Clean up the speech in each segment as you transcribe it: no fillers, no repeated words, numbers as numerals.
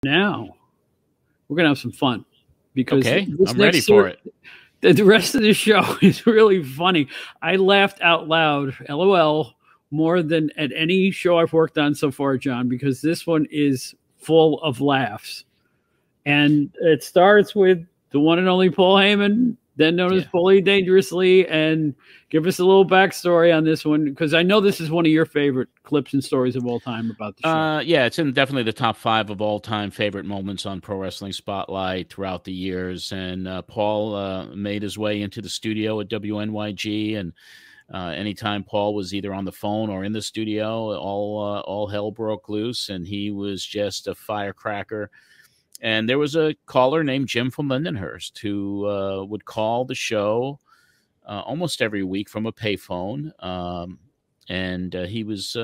Now we're gonna have some fun because okay, I'm ready for it. The rest of the show is really funny. I laughed out loud, LOL, more than at any show I've worked on so far, John, because this one is full of laughs. And it starts with the one and only Paul Heyman, then known as Paulie Dangerously, and give us a little backstory on this one, because I know this is one of your favorite clips and stories of all time about the show. Yeah, it's in definitely the top 5 of all-time favorite moments on Pro Wrestling Spotlight throughout the years. And Paul made his way into the studio at WNYG, and anytime Paul was either on the phone or in the studio, all hell broke loose, and he was just a firecracker. And there was a caller named Jim from Lindenhurst who would call the show almost every week from a payphone. And he was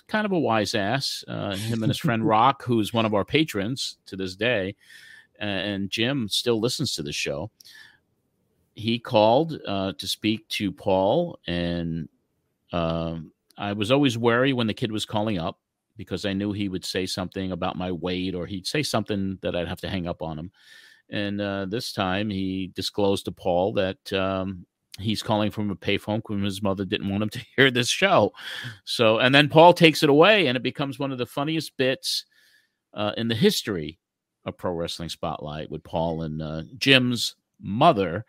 kind of a wise ass. Him and his friend Rock, who's one of our patrons to this day, and Jim still listens to the show. He called to speak to Paul, and I was always wary when the kid was calling up, because I knew he would say something about my weight, or he'd say something that I'd have to hang up on him. And this time he disclosed to Paul that he's calling from a payphone because his mother didn't want him to hear this show. So, and then Paul takes it away, and it becomes one of the funniest bits in the history of Pro Wrestling Spotlight, with Paul and Jim's mother.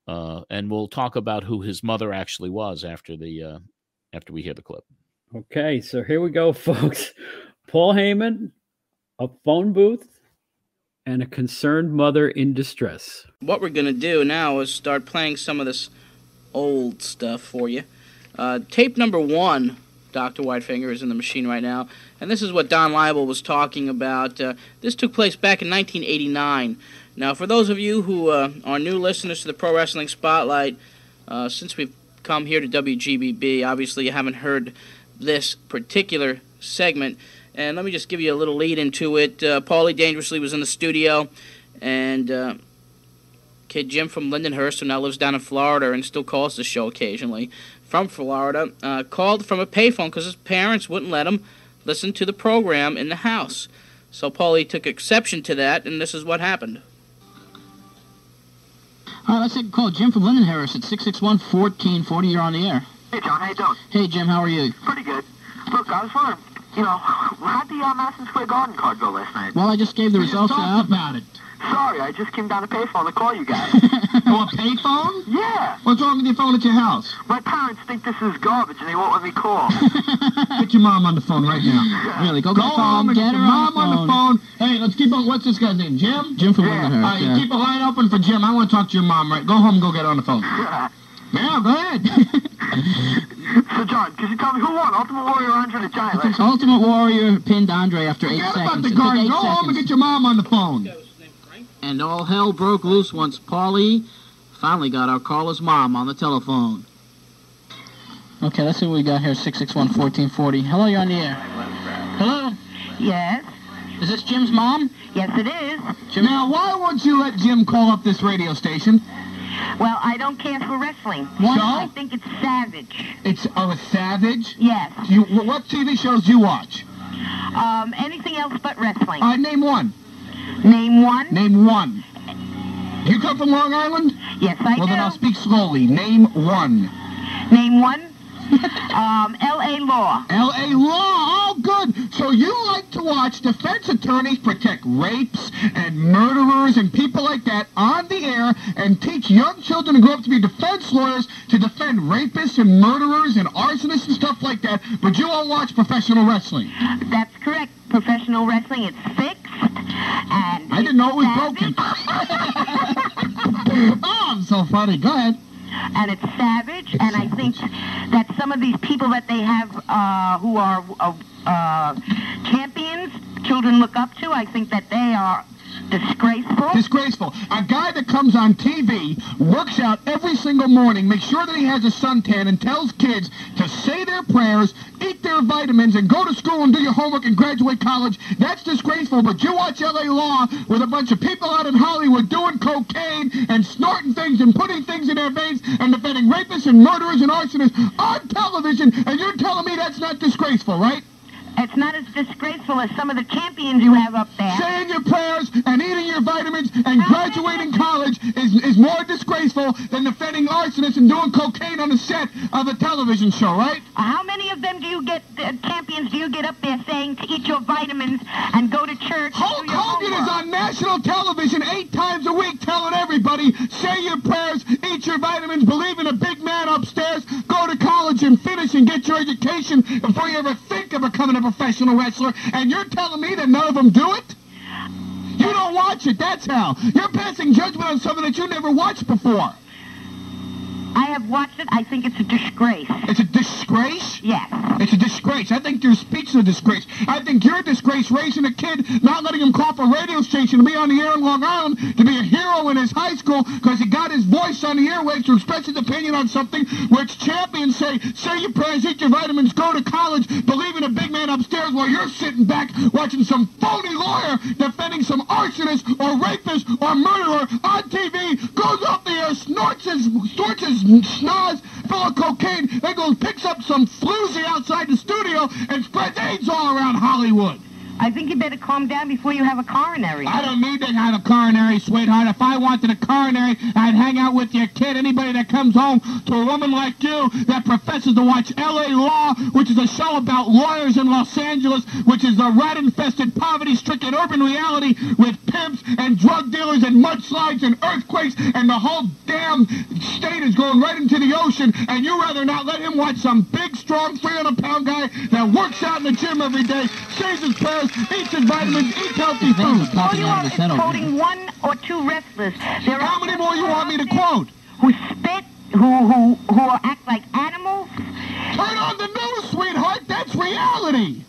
And we'll talk about who his mother actually was after we hear the clip. Okay, so here we go, folks. Paul Heyman, a phone booth, and a concerned mother in distress. What we're going to do now is start playing some of this old stuff for you. Tape number 1, Dr. Whitefinger, is in the machine right now, and this is what Don Liebel was talking about. This took place back in 1989. Now, for those of you who are new listeners to the Pro Wrestling Spotlight, since we've come here to WGBB, obviously you haven't heard this particular segment, and let me just give you a little lead into it. Paulie Dangerously was in the studio, and kid Jim from Lindenhurst, who now lives down in Florida and still calls the show occasionally, from Florida, called from a payphone because his parents wouldn't let him listen to the program in the house. So Paulie took exception to that, and this is what happened. All right, let's take a call. Jim from Lindenhurst at 661-1440. You're on the air. Hey, John, how you doing? Hey, Jim, how are you? Pretty good. Look, I was wondering, how'd the Madison Square Garden card go last night? Well, I just gave the results out. About it. Sorry, I just came down to payphone to call you guys. Oh, a payphone? Yeah. What's wrong with your phone at your house? My parents think this is garbage and they won't let me call. Get your mom on the phone right now. Really, go home and get her mom on the phone. Hey, let's keep on. What's this guy's name? Jim? Jim from Lindenhurst. All right, you keep a line open for Jim. I want to talk to your mom, right? Go home and go get her on the phone. Now, go ahead. So, John, could you tell me who won? Ultimate Warrior or Andre the Giant? Ultimate Warrior pinned Andre after 8 seconds. Forget about the guard. Go home and get your mom on the phone. And all hell broke loose once Paulie finally got our caller's mom on the telephone. Okay, let's see what we got here. 661-1440. Hello, you're on the air. Hello? Yes? Is this Jim's mom? Yes, it is. Jim? Now, why won't you let Jim call up this radio station? Well, I don't care for wrestling. What? I think it's savage. It's savage? Yes. What TV shows do you watch? Anything else but wrestling. All right, name one. Name one? Name one. You come from Long Island? Yes, I do. Well, then I'll speak slowly. Name one. Name one? L.A. Law. L.A. Law. Oh, good. So you like to watch defense attorneys protect rapes and murderers and people like that on the air and teach young children to grow up to be defense lawyers to defend rapists and murderers and arsonists and stuff like that, but you won't watch professional wrestling. That's correct. Professional wrestling is fixed. And I didn't know it was broken. Oh, I'm so funny. Go ahead. And it's savage, and I think that some of these people that they have who are champions, children look up to, I think that they are disgraceful. Disgraceful. A guy that comes on TV, works out every single morning, makes sure that he has a suntan, and tells kids to say their prayers, eat their vitamins, and go to school and do your homework and graduate college. That's disgraceful. But you watch L.A. Law with a bunch of people out in Hollywood doing cocaine and snorting things and putting things in their veins and defending rapists and murderers and arsonists on television, and you're telling me that's not disgraceful, right? It's not as disgraceful as some of the champions you have up there. Saying your prayers and eating your vitamins and graduating college is more disgraceful than defending arsonists and doing cocaine on the set of a television show, right? How many of them do you get, champions, do you get up there saying to eat your vitamins and go to church? Hulk Hogan is on national television 8 times a week telling everybody, say your prayers, eat your vitamins, believe in a big man upstairs, go to college and finish and get your education before you ever think of becoming a professional wrestler, and you're telling me that none of them do it? You don't watch it, that's how. You're passing judgment on something that you never watched before. I have watched it. I think it's a disgrace. It's a disgrace? Yes. It's a disgrace. I think your speech is a disgrace. I think you're a disgrace raising a kid, not letting him call up a radio station to be on the air in Long Island, to be a hero in his high school because he got his voice on the airwaves to express his opinion on something which champions say your prayers, eat your vitamins, go to college, believe in a big man upstairs while you're sitting back watching some phony lawyer defending some arsonist or rapist or murderer on TV, goes up the air, snorts his schnoz full of cocaine, then goes picks up some floozy outside the studio and spreads AIDS all around Hollywood. I think you better calm down before you have a coronary. I don't need to have a coronary, sweetheart. If I wanted a coronary, I'd hang out with your kid. Anybody that comes home to a woman like you that professes to watch L.A. Law, which is a show about lawyers in Los Angeles, which is a rat-infested, poverty-stricken urban reality with pimps and drug dealers and mudslides and earthquakes, and the whole damn state is going right into the ocean, and you rather not let him watch some big, strong, 300-pound guy that works out in the gym every day, says his prayers, eats his vitamins, eats healthy food. All you are is quoting 1 or 2 wrestlers. How many more you want me to quote? Who spit, who act like animals. Turn on the news, sweetheart. That's reality.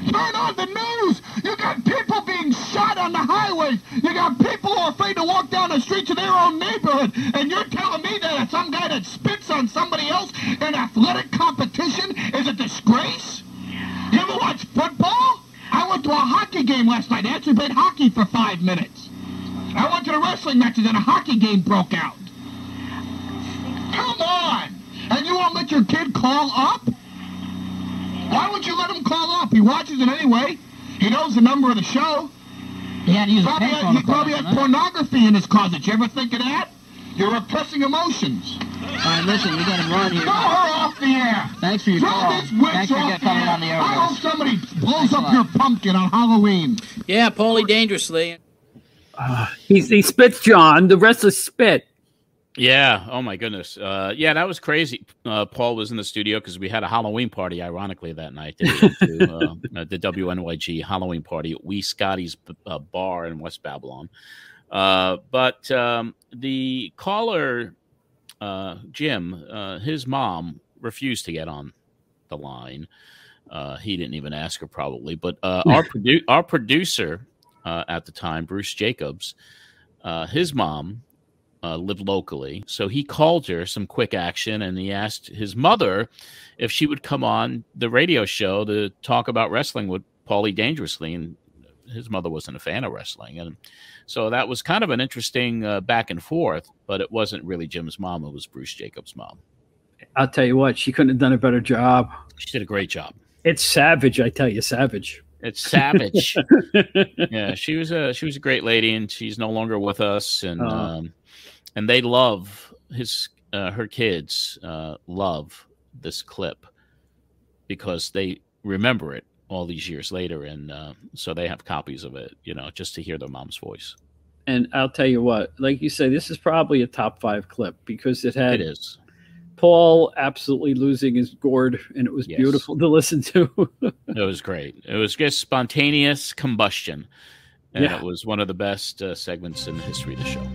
Turn on the news. You got people being shot on the highways. You got people who are afraid to walk down the streets of their own neighborhood. And you're telling me that some guy that spits on somebody else in athletic competition is a disgrace? You ever watch football? I went to a hockey game last night. They actually played hockey for 5 minutes. I went to the wrestling matches and a hockey game broke out. Come on! And you won't let your kid call up? Why would you let him call up? He watches it anyway. He knows the number of the show. He had to use He probably had pornography in his closet. You ever think of that? You're repressing emotions. All right, listen, we got to run here. Throw her off the air. Thanks for your call. Throw this witch Thanks for off the coming air. on the air. I hope somebody blows up your pumpkin on Halloween. Yeah, Paulie dangerously. He spits John. The rest is spit. Yeah. Oh my goodness. Yeah, that was crazy. Paul was in the studio because we had a Halloween party, ironically, that night. That we went to, the WNYG Halloween party at Wee Scotty's bar in West Babylon. But the caller, Jim, his mom refused to get on the line. He didn't even ask her, probably. But our producer at the time, Bruce Jacobs, his mom lived locally, so he called her some quick action, and he asked his mother if she would come on the radio show to talk about wrestling with Paulie Dangerously, and his mother wasn't a fan of wrestling, and so that was kind of an interesting back and forth, but it wasn't really Jim's mom, it was Bruce Jacobs' mom. I'll tell you what, she couldn't have done a better job. She did a great job. It's savage, I tell you, savage. It's savage. Yeah, she was a great lady, and she's no longer with us, and they love her kids love this clip because they remember it all these years later, and so they have copies of it, just to hear their mom's voice. And I'll tell you what, like you say, this is probably a top 5 clip because it is Paul absolutely losing his gourd, and it was beautiful to listen to. It was great. It was just spontaneous combustion, and it was one of the best segments in the history of the show.